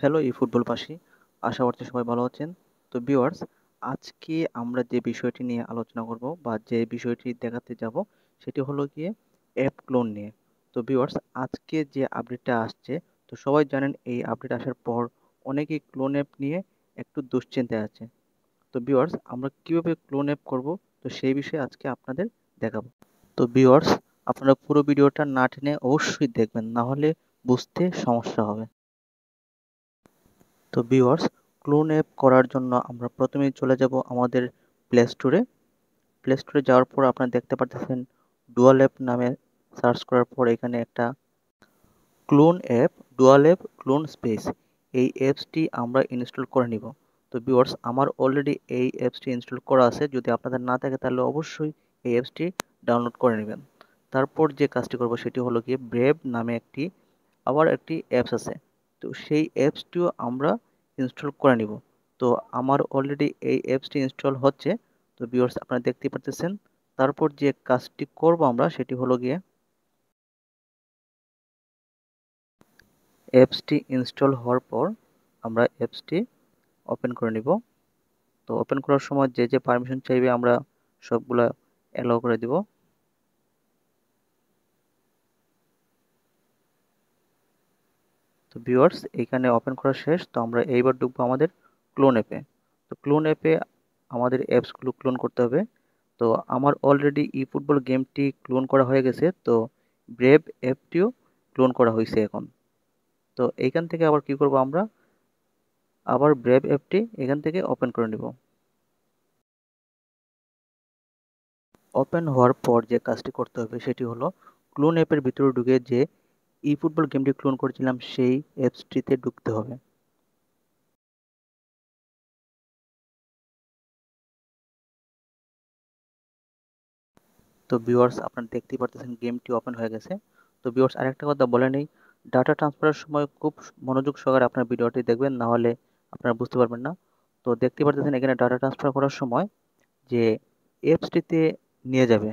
Hello ফুটবলবাসী, আশা করছি সবাই ভালো আছেন। তো ভিউয়ার্স, আজকে আমরা যে বিষয়টি নিয়ে আলোচনা করব বা যে বিষয়টি দেখাতে যাব সেটি হলো গিয়ে অ্যাপ ক্লোন নিয়ে। তো ভিউয়ার্স, আজকে যে আপডেটটা আসছে, তো সবাই জানেন এই আপডেট আসার পর অনেকেই ক্লোন অ্যাপ নিয়ে একটু দুশ্চিন্তায় আছে। তো ভিউয়ার্স, আমরা কিভাবে ক্লোন অ্যাপ করব, তো সেই বিষয়ে আজকে আপনাদের দেখাবো। তো ভিউয়ার্স, আপনারা পুরো ভিডিওটা না টেনে অবশ্যই দেখবেন, না হলে বুঝতে সমস্যা হবে। তো ভিউয়ার্স, ক্লোন অ্যাপ করার জন্য আমরা প্রথমেই চলে যাব আমাদের প্লে স্টোরে। প্লে স্টোরে যাওয়ার পর আপনারা দেখতে পাচ্ছেন ডুয়াল অ্যাপ নামে সার্চ করার পর এখানে একটা clone app, dual app clone space, এই অ্যাপসটি আমরা ইনস্টল করে নিব। তো ভিউয়ার্স, আমার অলরেডি এই অ্যাপসটি ইনস্টল করা আছে। যদি আপনাদের না থাকে তাহলে অবশ্যই এই অ্যাপসটি ডাউনলোড করে নেবেন। তারপর যে কাজটি করব সেটি হলো গিয়ে ব্রেভ নামে আবার একটি অ্যাপস আছে। তো সেই অ্যাপসটিও আমরা ইনস্টল করে নিব। তো আমার অলরেডি এই অ্যাপসটি ইনস্টল হচ্ছে। তো ভিউয়ার্স, আপনারা দেখতেই পারতেছেন। তারপর যে কাজটি করব আমরা সেটি হলো গিয়ে অ্যাপসটি ইনস্টল হওয়ার পর আমরা অ্যাপসটি ওপেন করে নিব। তো ওপেন করার সময় যে যে পারমিশন চাইবে আমরা সবগুলা অ্যালাউ করে দিব। তো ভিউয়ার্স, এখানে ওপেন করা শেষ। তো আমরা এইবার ঢুকবো আমাদের ক্লোন অ্যাপে। তো ক্লোন অ্যাপে আমাদের অ্যাপসগুলো ক্লোন করতে হবে। তো আমার অলরেডি ফুটবল গেমটি ক্লোন করা হয়ে গেছে। তো ব্রেভ অ্যাপটিও ক্লোন করা হয়েছে এখন। তো এইখান থেকে আবার কি করব, আমরা আবার ব্রেভ অ্যাপটি এখান থেকে ওপেন করে নিব। ওপেন হওয়ার পর যে কাজটি করতে হবে সেটি হলো ক্লোন অ্যাপের ভিতরে ঢুকে যে ফুটবল গেমটি ক্লোন করেছিলাম সেই অ্যাপসটিতে ঢুকতে হবে। তো ভিউয়ার্স, আপনারা দেখতেই পারতেছেন গেমটি ওপেন হয়ে গেছে। তো ভিউয়ার্স, আরেকটা কথা বলে নেই, ডাটা ট্রান্সফারের সময় খুব মনোযোগ সহকারে আপনার ভিডিওটি দেখবেন, না হলে আপনারা বুঝতে পারবেন না। তো দেখতে পারতেছেন এখানে ডাটা ট্রান্সফার করার সময় যে অ্যাপসটিতে নিয়ে যাবে,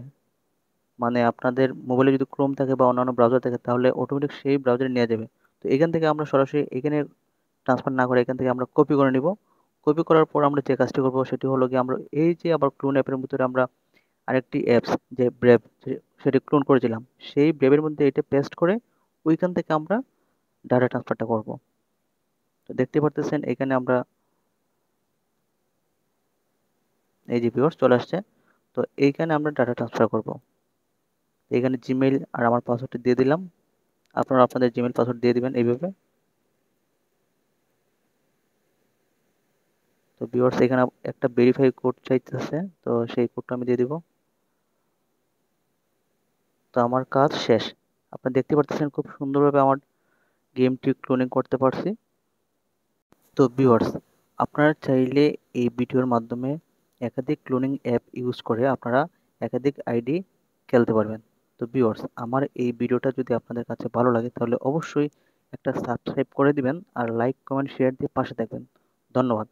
মানে আপনাদের মোবাইলে যদি ক্রোম থাকে বা অন্যান্য ব্রাউজার থাকে তাহলে অটোমেটিক সেই ব্রাউজারে নিয়ে যাবে। তো এখান থেকে আমরা সরাসরি এখানে ট্রান্সফার না করে এখান থেকে আমরা কপি করে নিব। কপি করার পর আমরা যে কাজটি করব সেটি হলো গিয়ে আমরা এই যে আবার ক্লোন অ্যাপের ভিতরে আমরা আরেকটি অ্যাপস যে ব্রেভ, সেটি ক্লোন করেছিলাম, সেই ব্রেভের মধ্যে এটা পেস্ট করে ওইখান থেকে আমরা ডাটা ট্রান্সফারটা করব। তো দেখতে পারতেছেন এখানে আমরা এই যে ভিউয়ার্স চলে আসছে। তো এইখানে আমরা ডাটা ট্রান্সফার করব। এখানে জিমেইল আর আমার পাসওয়ার্ডটি দিয়ে দিলাম। আপনারা আপনাদের জিমেইল পাসওয়ার্ড দিয়ে দিবেন এইভাবে। তো ভিউয়ার্স, এখানে একটা ভেরিফাই কোড চাইতেছে, তো সেই কোডটা আমি দিয়ে দিব। তো আমার কাজ শেষ। আপনারা দেখতে পারতেছেন খুব সুন্দরভাবে আমার গেমটি ক্লোনিং করতে পারছি। তো ভিউয়ার্স, আপনারা চাইলে এই ভিডিওর মাধ্যমে একাধিক ক্লোনিং অ্যাপ ইউজ করে আপনারা একাধিক আইডি খেলতে পারবেন। তো ভিউয়ার্স, আমার এই ভিডিওটা যদি আপনাদের কাছে ভালো লাগে তাহলে অবশ্যই একটা সাবস্ক্রাইব করে দিবেন আর লাইক কমেন্ট শেয়ার দিয়ে পাশে থাকবেন। ধন্যবাদ।